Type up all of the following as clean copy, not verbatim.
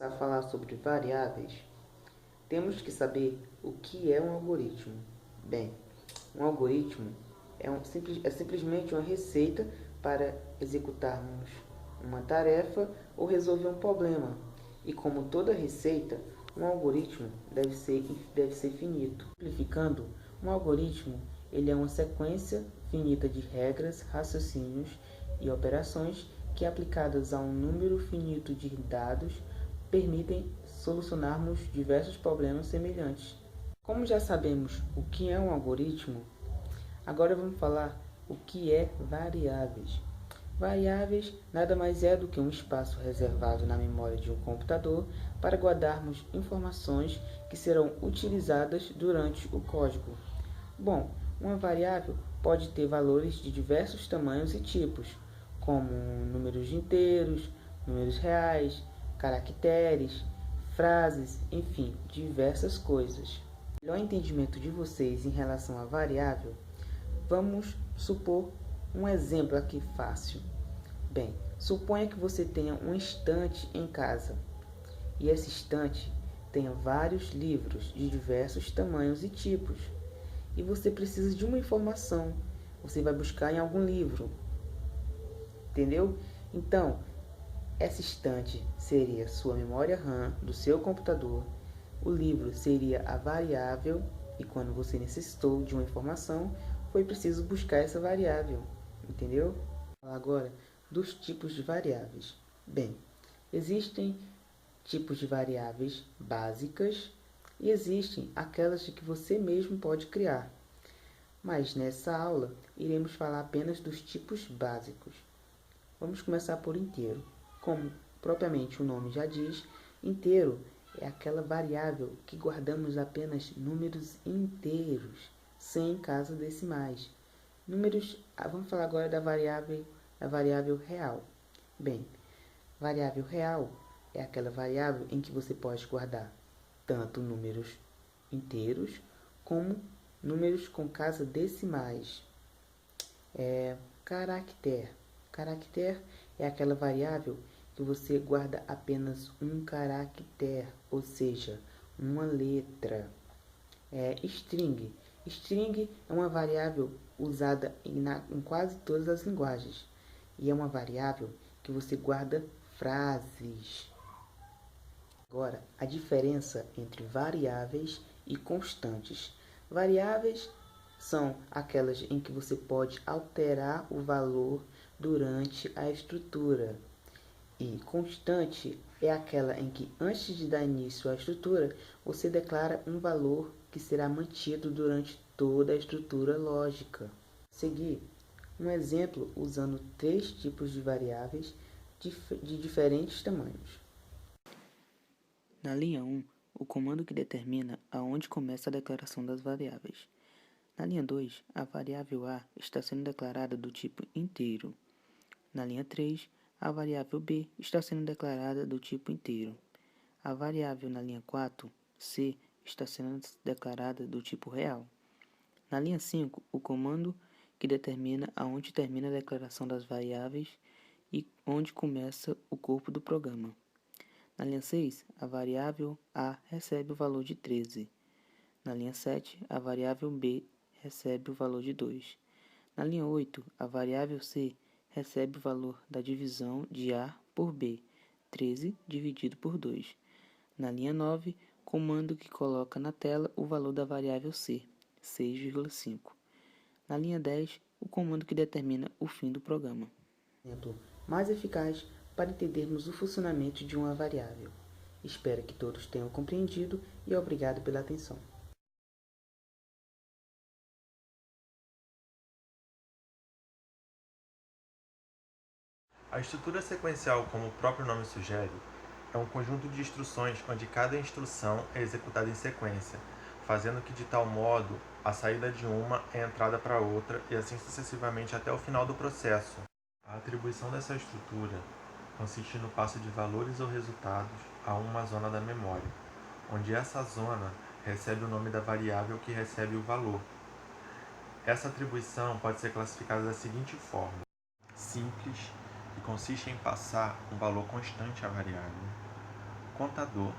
Para falar sobre variáveis, temos que saber o que é um algoritmo. Bem, um algoritmo é simplesmente uma receita para executarmos uma tarefa ou resolver um problema. E como toda receita, um algoritmo deve ser finito. Simplificando, um algoritmo ele é uma sequência finita de regras, raciocínios e operações que, aplicadas a um número finito de dados, permitem solucionarmos diversos problemas semelhantes. Como já sabemos o que é um algoritmo, agora vamos falar o que é variáveis. Variáveis nada mais é do que um espaço reservado na memória de um computador para guardarmos informações que serão utilizadas durante o código. Bom, uma variável pode ter valores de diversos tamanhos e tipos, como números inteiros, números reais, caracteres, frases, enfim, diversas coisas. Para o melhor entendimento de vocês em relação à variável, vamos supor um exemplo aqui fácil. Bem, suponha que você tenha um estante em casa e esse estante tenha vários livros de diversos tamanhos e tipos. E você precisa de uma informação. Você vai buscar em algum livro. Entendeu? Então, essa estante seria sua memória RAM do seu computador. O livro seria a variável. E quando você necessitou de uma informação, foi preciso buscar essa variável. Entendeu? Vou falar agora dos tipos de variáveis. Bem, existem tipos de variáveis básicas e existem aquelas de que você mesmo pode criar. Mas nessa aula iremos falar apenas dos tipos básicos. Vamos começar por inteiro. Como propriamente o nome já diz, inteiro é aquela variável que guardamos apenas números inteiros, sem casas decimais. Vamos falar agora da variável real. Bem, variável real é aquela variável em que você pode guardar tanto números inteiros como números com casas decimais. Caractere. Caractere é aquela variável que você guarda apenas um caractere, ou seja, uma letra. String. String é uma variável usada em quase todas as linguagens. E é uma variável que você guarda frases. Agora, a diferença entre variáveis e constantes. Variáveis são aquelas em que você pode alterar o valor durante a estrutura. E constante é aquela em que, antes de dar início à estrutura, você declara um valor que será mantido durante toda a estrutura lógica. Seguir um exemplo usando 3 tipos de variáveis de diferentes tamanhos. Na linha 1, o comando que determina aonde começa a declaração das variáveis. Na linha 2, a variável A está sendo declarada do tipo inteiro. Na linha 3, a variável B está sendo declarada do tipo inteiro. A variável na linha 4, C, está sendo declarada do tipo real. Na linha 5, o comando que determina aonde termina a declaração das variáveis e onde começa o corpo do programa. Na linha 6, a variável A recebe o valor de 13. Na linha 7, a variável B recebe o valor de 2. Na linha 8, a variável C recebe o valor da divisão de A por B, 13 dividido por 2. Na linha 9, comando que coloca na tela o valor da variável C, 6,5. Na linha 10, o comando que determina o fim do programa. Exemplo mais eficaz para entendermos o funcionamento de uma variável. Espero que todos tenham compreendido e obrigado pela atenção. A estrutura sequencial, como o próprio nome sugere, é um conjunto de instruções onde cada instrução é executada em sequência, fazendo que de tal modo a saída de uma é entrada para outra e assim sucessivamente até o final do processo. A atribuição dessa estrutura consiste no passo de valores ou resultados a uma zona da memória, onde essa zona recebe o nome da variável que recebe o valor. Essa atribuição pode ser classificada da seguinte forma: simples, que consiste em passar um valor constante à variável; Contador,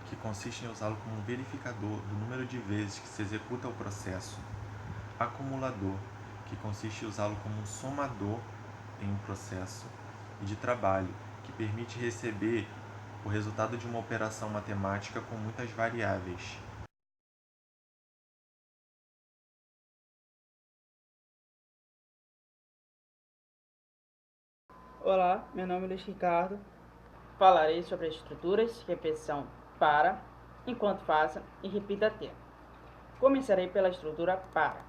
que consiste em usá-lo como um verificador do número de vezes que se executa o processo. Acumulador, que consiste em usá-lo como um somador em um processo. E de trabalho, que permite receber o resultado de uma operação matemática com muitas variáveis. Olá, meu nome é Luiz Ricardo. Falarei sobre as estruturas de repetição para, enquanto faça e repita até. Começarei pela estrutura para.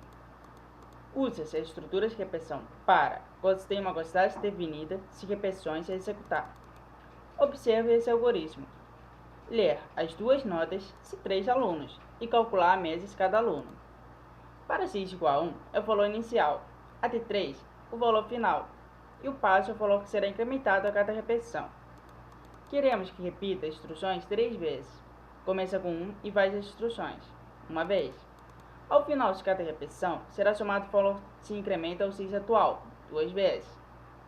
Usa-se a estrutura de repetição para quando se tem uma quantidade definida de repetições a executar. Observe esse algoritmo. Ler as duas notas de 3 alunos e calcular a média de cada aluno. Para x igual a 1 é o valor inicial, até 3 o valor final, e o passo é o valor que será incrementado a cada repetição. Queremos que repita as instruções 3 vezes. Começa com 1 e faz as instruções, uma vez. Ao final de cada repetição, será somado o valor que se incrementa ao x atual, 2 vezes.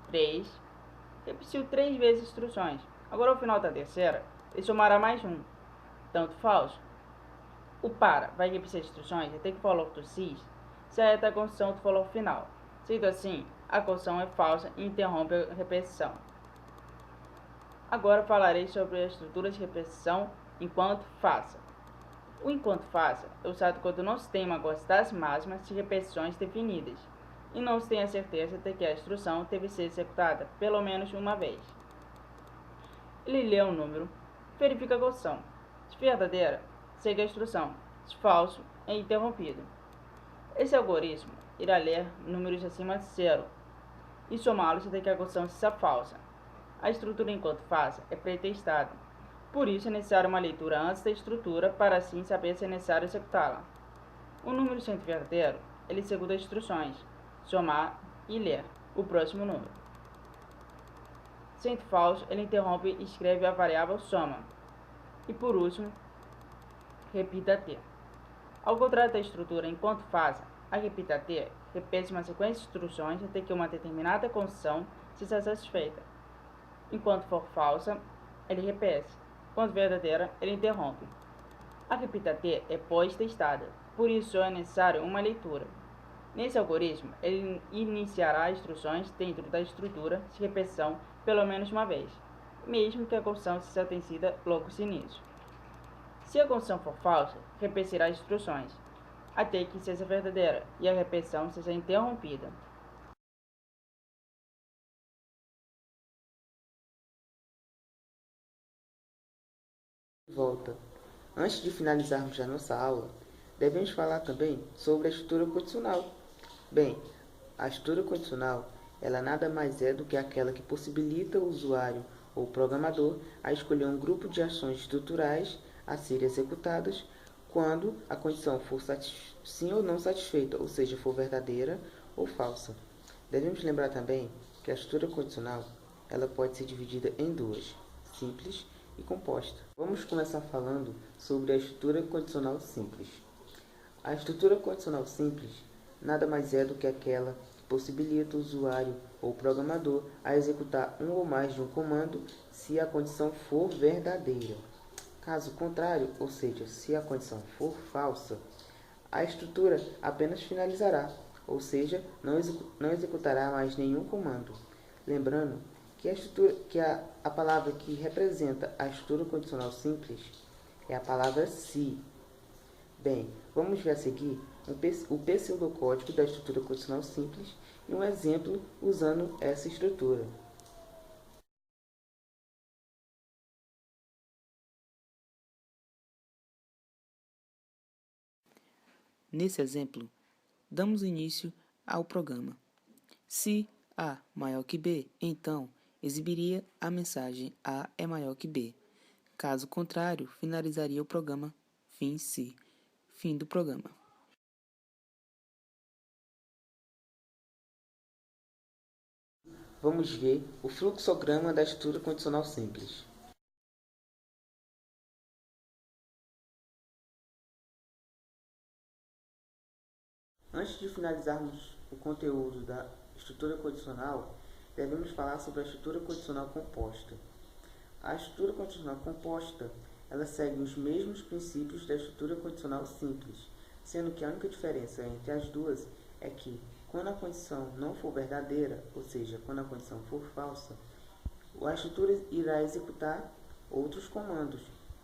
3. Repetiu 3 vezes as instruções. Agora, ao final da terceira, ele somará mais 1, tanto falso. O para vai repetir as instruções até que o valor do x saia da condição do valor final. Sendo assim, a condição é falsa e interrompe a repetição. Agora falarei sobre a estrutura de repetição enquanto faça. O enquanto faça é usado quando não se tem uma quantidade máxima de repetições definidas e não se tem a certeza de que a instrução deve ser executada pelo menos uma vez. Ele lê um número, verifica a condição. Se verdadeira, segue a instrução. Se falso, é interrompido. Esse algoritmo irá ler números acima de 0 e somá-los até que a condição seja falsa. A estrutura enquanto faça é pretestada. Por isso é necessário uma leitura antes da estrutura para assim saber se é necessário executá-la. Um número sendo verdadeiro, ele executa as instruções, somar e ler o próximo número. Sendo falso, ele interrompe e escreve a variável soma. E por último, repita até. Ao contrário da estrutura enquanto faça, a repita até repete uma sequência de instruções até que uma determinada condição seja satisfeita. Enquanto for falsa, ele repete. Quando verdadeira, ele interrompe. A repita T é pós-testada, por isso é necessário uma leitura. Nesse algoritmo, ele iniciará instruções dentro da estrutura de repetição pelo menos uma vez, mesmo que a condição seja vencida logo no início. Se a condição for falsa, repetirá as instruções, até que seja verdadeira e a repetição seja interrompida. Volta. Antes de finalizarmos a nossa aula, devemos falar também sobre a estrutura condicional. Bem, a estrutura condicional, ela nada mais é do que aquela que possibilita o usuário ou programador a escolher um grupo de ações estruturais a serem executadas quando a condição for sim ou não satisfeita, ou seja, for verdadeira ou falsa. Devemos lembrar também que a estrutura condicional, ela pode ser dividida em duas, simples e composta. Vamos começar falando sobre a estrutura condicional simples. A estrutura condicional simples nada mais é do que aquela que possibilita o usuário ou programador a executar um ou mais de um comando se a condição for verdadeira. Caso contrário, ou seja, se a condição for falsa, a estrutura apenas finalizará, ou seja, não executará mais nenhum comando. Lembrando que a palavra que representa a estrutura condicional simples é a palavra se. Bem, vamos ver a seguir o pseudocódigo da estrutura condicional simples e um exemplo usando essa estrutura. Nesse exemplo, damos início ao programa. Se A maior que B, então exibiria a mensagem A é maior que B. Caso contrário, finalizaria o programa fim se. Fim do programa. Vamos ver o fluxograma da estrutura condicional simples. Antes de finalizarmos o conteúdo da estrutura condicional, devemos falar sobre a estrutura condicional composta. A estrutura condicional composta, ela segue os mesmos princípios da estrutura condicional simples, sendo que a única diferença entre as duas é que, quando a condição não for verdadeira, ou seja, quando a condição for falsa, a estrutura irá executar outros comandos,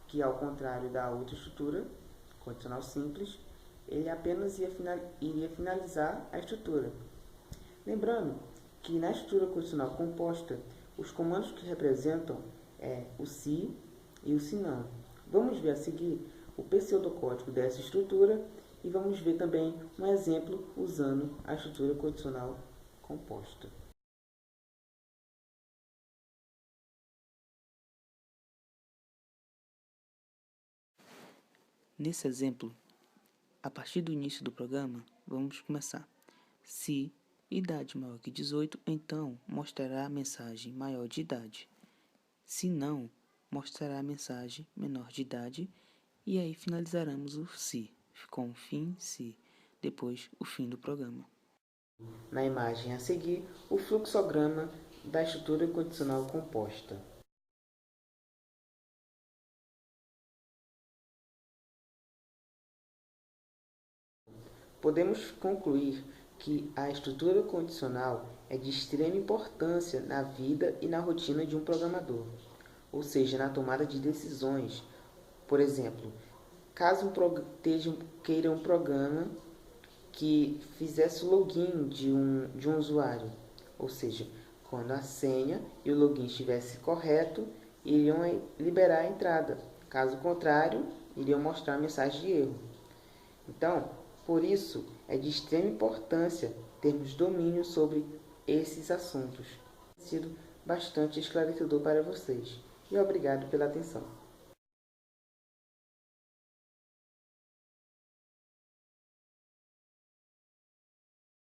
que ao contrário da outra estrutura condicional simples, ele apenas iria finalizar a estrutura. Lembrando que na estrutura condicional composta, os comandos que representam o se e o se não. Vamos ver a seguir o pseudocódigo dessa estrutura e vamos ver também um exemplo usando a estrutura condicional composta. Nesse exemplo, a partir do início do programa, vamos começar. Se idade maior que 18, então mostrará a mensagem maior de idade. Se não, mostrará a mensagem menor de idade e aí finalizaremos o se, com o fim se, depois o fim do programa. Na imagem a seguir, o fluxograma da estrutura condicional composta. Podemos concluir que a estrutura condicional é de extrema importância na vida e na rotina de um programador, ou seja, na tomada de decisões. Por exemplo, caso queira um programa que fizesse o login de um usuário, ou seja, quando a senha e o login estivesse correto, iriam liberar a entrada. Caso contrário, iriam mostrar a mensagem de erro. Então, por isso, é de extrema importância termos domínio sobre esses assuntos. Tem sido bastante esclarecedor para vocês. E obrigado pela atenção.